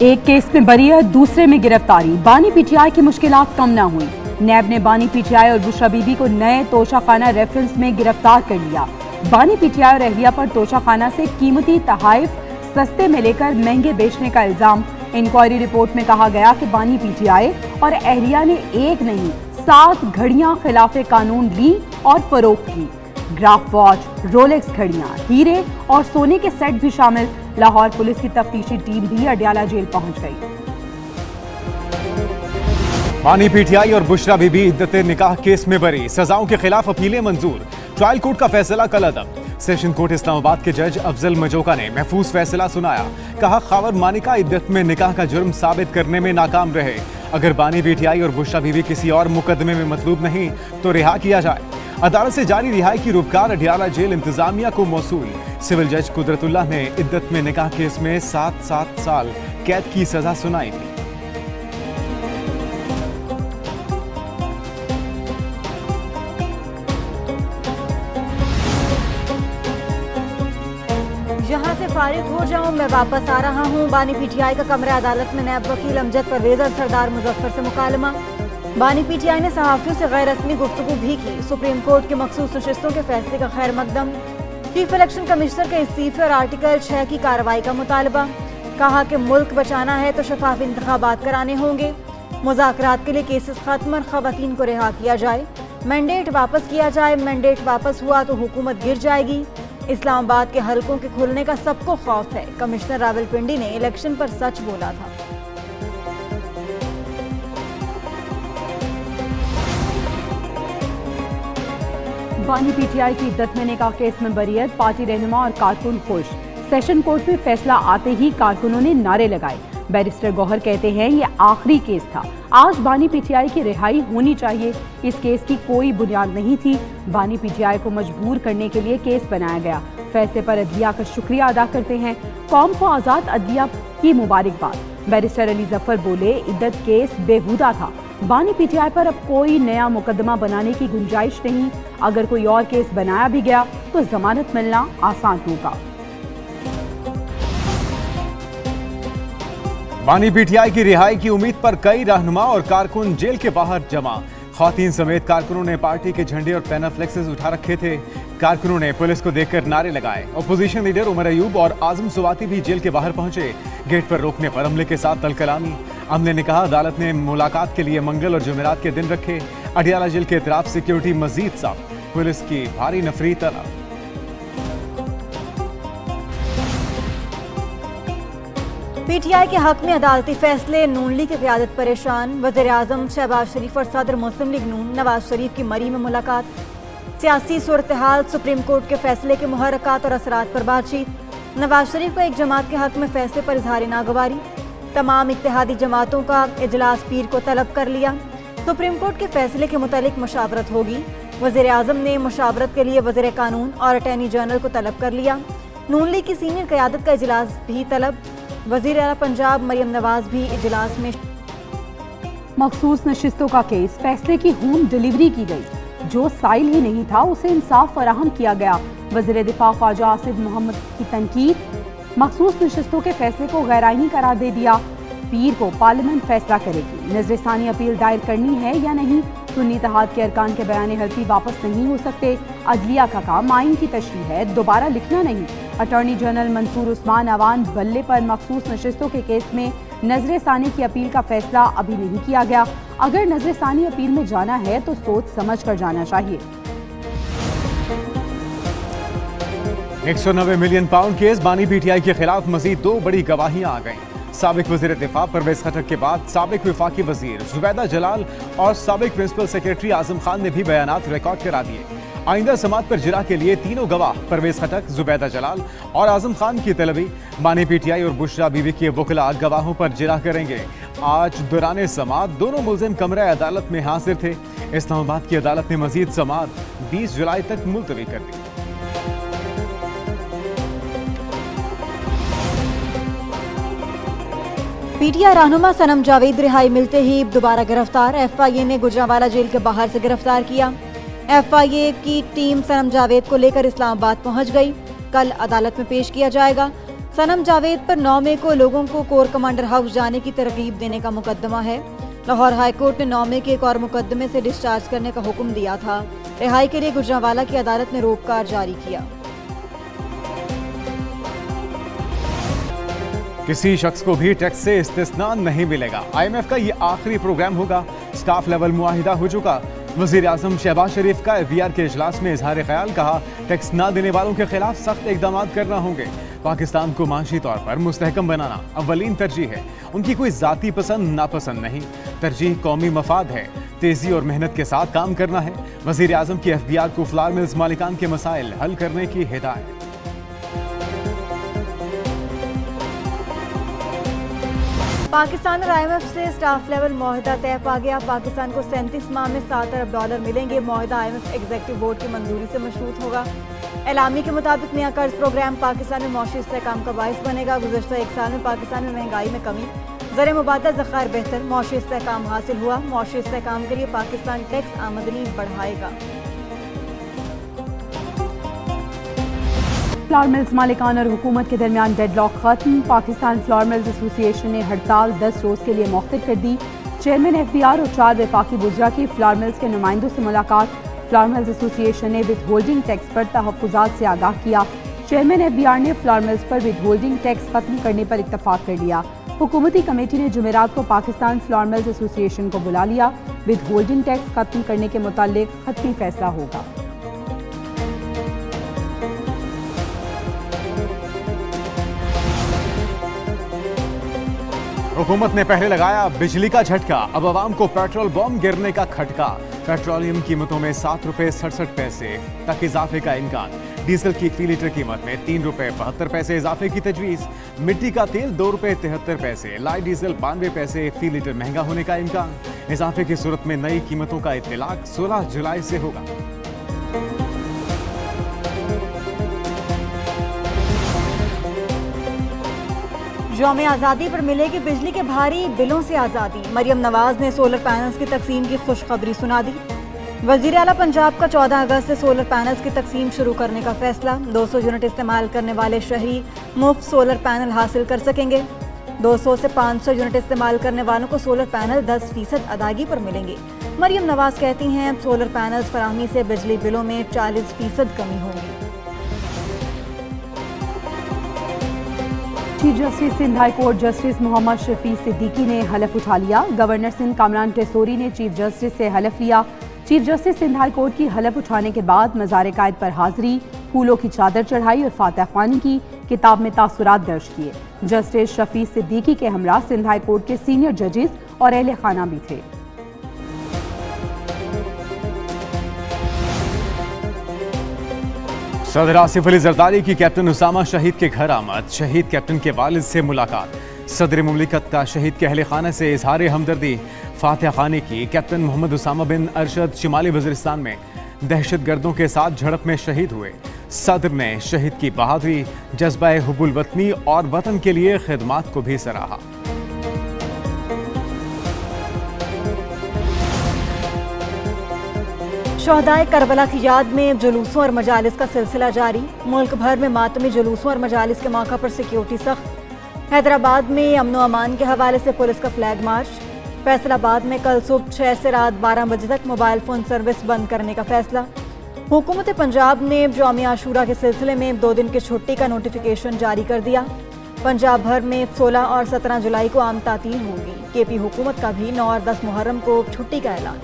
एक केस में बरी दूसरे में गिरफ्तारी। बानी पीटीआई की मुश्किलात कम न हुई। नैब ने बानी पीटीआई और बुशरा बीबी को नए तोशाखाना रेफरेंस में गिरफ्तार कर लिया। बानी पीटीआई और अहलिया पर तोशाखाना से कीमती तहाइफ सस्ते में लेकर महंगे बेचने का इल्जाम। इंक्वायरी रिपोर्ट में कहा गया कि बानी पीटीआई और अहलिया ने एक नहीं 7 घड़ियां खिलाफे कानून ली और फरोख्त की। ग्राफ वॉच, रोलेक्स घड़ियां, हीरे और सोने के सेट भी शामिल। लाहौर पुलिस की तफ्तीशी टीम भी अडयाला जेल पहुंच गई। बानी पीटीआई और बुशरा बीबी इद्दत निकाह केस में बरी, सजाओं के खिलाफ अपीलें मंजूर। ट्रायल कोर्ट का फैसला कल अदब। सेशन कोर्ट इस्लामाबाद के जज अफजल मजोका ने महफूज फैसला सुनाया। कहा, खावर मानिका इद्दत में निकाह का जुर्म साबित करने में नाकाम रहे। अगर बानी पीटीआई और बुशरा बीबी किसी और मुकदमे में मतलूब नहीं तो रिहा किया जाए। अदालत से जारी रिहाई की रूपकार अडयाला जेल इंतजामिया को मौसूल। सिविल जज कुदरतुल्लाह ने इद्दत में निकाह केस में 7 साल कैद की सजा सुनाई थी। यहाँ से फारिग हो जाऊं, मैं वापस आ रहा हूँ। बानी पीटीआई का कमरे अदालत में नैब वकील अमजद परवेज और सरदार मुजफ्फर से मुकालमा। बानी पीटीआई ने सहाफियों से गैर रस्मी गुफ्तगू भी की। सुप्रीम कोर्ट के मखसूस नशिस्तों के फैसले का खैर मकदम। चीफ इलेक्शन कमिश्नर के इस्तीफे और आर्टिकल 6 की कार्रवाई का मुतालबा। कहा कि मुल्क बचाना है तो शफाफ इंतखाबात कराने होंगे। मुज़ाकरात के लिए केसेस खत्म और खवातीन को रिहा किया जाए। मैंडेट वापस किया जाए। मैंडेट वापस हुआ तो हुकूमत गिर जाएगी। इस्लामाबाद के हलकों के खुलने का सबको खौफ है। कमिश्नर रावलपिंडी ने इलेक्शन पर सच बोला था। बानी पीटीआई की इद्दत में निकाह केस में बरीयत, पार्टी रहनुमा और कारकुन खुश। सेशन कोर्ट में फैसला आते ही कारकुनों ने नारे लगाए। बैरिस्टर गौहर कहते हैं ये आखिरी केस था, आज बानी पीटीआई की रिहाई होनी चाहिए। इस केस की कोई बुनियाद नहीं थी। बानी पीटीआई को मजबूर करने के लिए केस बनाया गया। फैसले पर अदलिया का शुक्रिया अदा करते हैं। कौम को आज़ाद अदलिया की मुबारकबाद। बैरिस्टर अली जफर बोले, इद्दत केस बेहुदा था। बानी पीटीआई पर अब कोई नया मुकदमा बनाने की गुंजाइश नहीं। अगर कोई और केस बनाया भी गया तो जमानत मिलना आसान होगा। बानी पीटीआई की रिहाई की उम्मीद पर कई रहनुमा और कारकुन जेल के बाहर जमा। ख्वातीन समेत कारकुनों ने पार्टी के झंडे और पैनल फ्लेक्सेस उठा रखे थे। कारकुनों ने पुलिस को देखकर नारे लगाए। अपोजिशन लीडर उमर अयूब और आजम सुवाती भी जेल के बाहर पहुंचे। गेट पर रोकने पर अमले के साथ तलकलामी। अमले ने कहा, अदालत ने मुलाकात के लिए मंगल और जुमेरात के दिन रखे। अडयाला जेल के इतराफ सिक्योरिटी मजीद साफ। पुलिस की भारी नफरी तलब। पीटीआई के हक में अदालती फैसले। नून लीग की क़यादत परेशान। वज़ीर आज़म शहबाज शरीफ और सदर मुस्लिम लीग नून नवाज शरीफ की मरी में मुलाकात। सियासी सूरत हाल, सुप्रीम कोर्ट के फैसले के मुहर्रकात और असरात पर बातचीत। नवाज शरीफ का एक जमात के हक में फैसले पर इजहार नागवारी। तमाम इत्तेहादी जमातों का इजलास पीर को तलब कर लिया। सुप्रीम कोर्ट के फैसले के मुतालिक मुशावरत होगी। वज़ीर आज़म ने मुशावरत के लिए वज़ीर कानून और अटॉर्नी जनरल को तलब कर लिया। नून लीग की सीनियर क़यादत का इजलास भी तलब। वज़ीर आला पंजाब मरियम नवाज भी इजलास में। मखसूस नशिस्तों का केस, फैसले की होम डिलीवरी की गई। जो साइल ही नहीं था उसे इंसाफ फराहम किया गया। वज़ीर दिफा ख्वाजा आसिफ मोहम्मद की तनकीद। मखसूस नशिस्तों के फैसले को गैरआइनी करार दे दिया। पीर को पार्लियामेंट फैसला करेगी। नजरसानी अपील दायर करनी है या नहीं। सुन्नी इत्तेहाद के अरकान के बयान हल्फी वापस नहीं हो सकते। अदलिया का काम आइन की तशरीह है, दोबारा लिखना नहीं। अटॉर्नी जनरल मंसूर उस्मान अवान बल्ले पर मखसूस नशिस्तों के केस में नजरसानी की अपील का फैसला अभी नहीं किया गया। अगर नजरसानी अपील में जाना है तो सोच समझ कर जाना चाहिए। 190 मिलियन पाउंड केस, बानी पीटीआई के खिलाफ मजीद 2 बड़ी गवाहियां आ गईं। साबिक वज़ीर दिफा परवेज खटक के बाद साबिक वफाकी वज़ीर जुबैदा जलाल और साबिक प्रिंसिपल सेक्रेटरी आजम खान ने भी बयानात रिकॉर्ड करा दिए। आइंदा समात पर जिरा के लिए तीनों गवाह परवेज खटक, जुबैदा जलाल और आजम खान की तलबी। बानी पीटीआई और बुशरा बीबी के वकला गवाहों पर जिरा करेंगे। आज दौरान समात दोनों मुलजिम कमरा अदालत में हाजिर थे। इस्लामाबाद की अदालत ने मजीद समात 20 जुलाई तक मुलतवी कर दी। पीटीआई रहनुमा सनम जावेद रिहाई मिलते ही दोबारा गिरफ्तार। एफआईए ने गुजरांवाला जेल के बाहर से गिरफ्तार किया। एफआईए की टीम सनम जावेद को लेकर इस्लामाबाद पहुंच गई। कल अदालत में पेश किया जाएगा। सनम जावेद पर 9 मई को लोगों को कोर कमांडर हाउस जाने की तरगीब देने का मुकदमा है। लाहौर हाईकोर्ट ने 9 मई के एक और मुकदमे से डिस्चार्ज करने का हुक्म दिया था। रिहाई के लिए गुजरांवाला की अदालत ने रोककार जारी किया। किसी शख्स को भी टैक्स से इस्तिस्ना नहीं मिलेगा। IMF का ये आखिरी प्रोग्राम होगा। स्टाफ लेवल मुआहिदा हो चुका। वजीर आजम शहबाज शरीफ का FBR के इजलास में इजहार ख्याल, कहा टैक्स ना देने वालों के खिलाफ सख्त इकदाम करना होंगे। पाकिस्तान को माशी तौर पर मुस्तहकम बनाना अव्वलीन तरजीह है। उनकी कोई जाती पसंद नापसंद नहीं, तरजीह कौमी मफाद है। तेजी और मेहनत के साथ काम करना है। वजीर आजम की FBR को फ्लावर मिल्स मालिकान के मसाइल हल करने की हिदायत। पाकिस्तान और IMF से स्टाफ लेवल मुआहिदा तय पा गया। पाकिस्तान को 37 माह में $7 अरब मिलेंगे। मुआहिदा IMF एग्जीक्यूटिव बोर्ड की मंजूरी से मशरूत होगा। एलामी के मुताबिक नया कर्ज प्रोग्राम पाकिस्तान में मौशी इस्तेहकाम का बाइस बनेगा। गुज़श्ता एक साल में पाकिस्तान में महंगाई में कमी, ज़र मुबादला ज़खायर बेहतर, मौशी इस्तेहकाम हासिल हुआ। मौशी इस्तेहकाम के लिए पाकिस्तान टैक्स आमदनी बढ़ाएगा। फ्लावर मिल्स मालिकान और हुकूमत के दरमियान डेडलॉक खत्म। पाकिस्तान फ्लावर मिल्स एसोसिएशन ने हड़ताल 10 रोज के लिए मौखिर कर दी। चेयरमैन FBR और 4 वफाकी बुजरा की फ्लावर मिल्स के नुमाइंदों से मुलाकात। फ्लावर मिल्स एसोसिएशन ने विद होल्डिंग टैक्स पर तहफ़्फ़ुज़ात से आगाह किया। चेयरमैन FBR ने फ्लावर मिल्स पर विद होल्डिंग टैक्स खत्म करने पर इत्तफाक कर लिया। हुकूमती कमेटी ने जुमेरात को पाकिस्तान फ्लावर मिल्स एसोसिएशन को बुला लिया। विद होल्डिंग टैक्स खत्म करने के मुताल्लिक खत्मी फैसला होगा। हुकूमत ने पहले लगाया बिजली का झटका, अब आवाम को पेट्रोल बम गिरने का खटका। पेट्रोलियम कीमतों में ₹7.67 तक इजाफे का इम्कान। डीजल की फी लीटर कीमत में ₹3.72 इजाफे की तजवीज़। मिट्टी का तेल ₹2.73, लाइट डीजल ₹92 फी लीटर महंगा होने का इम्कान। इजाफे की सूरत में नई कीमतों का इत्तलाक 16 जुलाई से होगा। यौम आज़ादी पर मिलेगी बिजली के भारी बिलों से आज़ादी। मरियम नवाज ने सोलर पैनल्स की तकसीम की खुशखबरी सुना दी। वज़ीर आला पंजाब का 14 अगस्त से सोलर पैनल्स की तकसीम शुरू करने का फैसला। 200 यूनिट इस्तेमाल करने वाले शहरी मुफ्त सोलर पैनल हासिल कर सकेंगे। 200 से 500 यूनिट इस्तेमाल करने वालों को सोलर पैनल 10% अदायगी पर मिलेंगे। मरियम नवाज कहती हैं सोलर पैनल्स फराहमी से बिजली बिलों में 40% कमी होगी। Chief justice Sindh high court justice Mohammad Shafi Siddiqui ने हलफ उठा लिया। गवर्नर सिंध कामरान टेसोरी ने चीफ जस्टिस से हलफ लिया। Chief justice Sindh high court की हलफ उठाने के बाद मज़ार कायद पर हाजिरी, फूलों की चादर चढ़ाई और फातह ख्वानी की। किताब में तासुरात दर्ज किए। जस्टिस शफी सिद्दीकी के हमरा सिंध हाई कोर्ट के सीनियर जजेस और अहले खाना भी थे। सदर आसिफ अली जरदारी की कैप्टन उसामा शहीद के घर आमद। शहीद कैप्टन के वालिद से मुलाकात। सदर मुमलिकत का शहीद के अहले खाना से इजहार हमदर्दी। फातह खानी की। कैप्टन मोहम्मद उसामा बिन अरशद शिमाली वज़ीरिस्तान में दहशत गर्दों के साथ झड़प में शहीद हुए। सदर ने शहीद की बहादुरी, जज्बा हुब्बुल वतनी और वतन के लिए खिदमात को भी सराहा। शहदाए करबला की याद में जुलूसों और मजालिस का सिलसिला जारी। मुल्क भर में मातमी जुलूसों और मजालिस के मौका पर सिक्योरिटी सख्त। हैदराबाद में अमन अमान के हवाले से पुलिस का फ्लैग मार्च। फैसलाबाद में कल सुबह 6 से रात 12 बजे तक मोबाइल फ़ोन सर्विस बंद करने का फैसला। हुकूमत पंजाब ने यौम आशूरा के सिलसिले में 2 दिन की छुट्टी का नोटिफिकेशन जारी कर दिया। पंजाब भर में 16 और 17 जुलाई को आम तातील होगी। KP हुकूमत का भी 9 और 10 मुहर्रम को छुट्टी का ऐलान।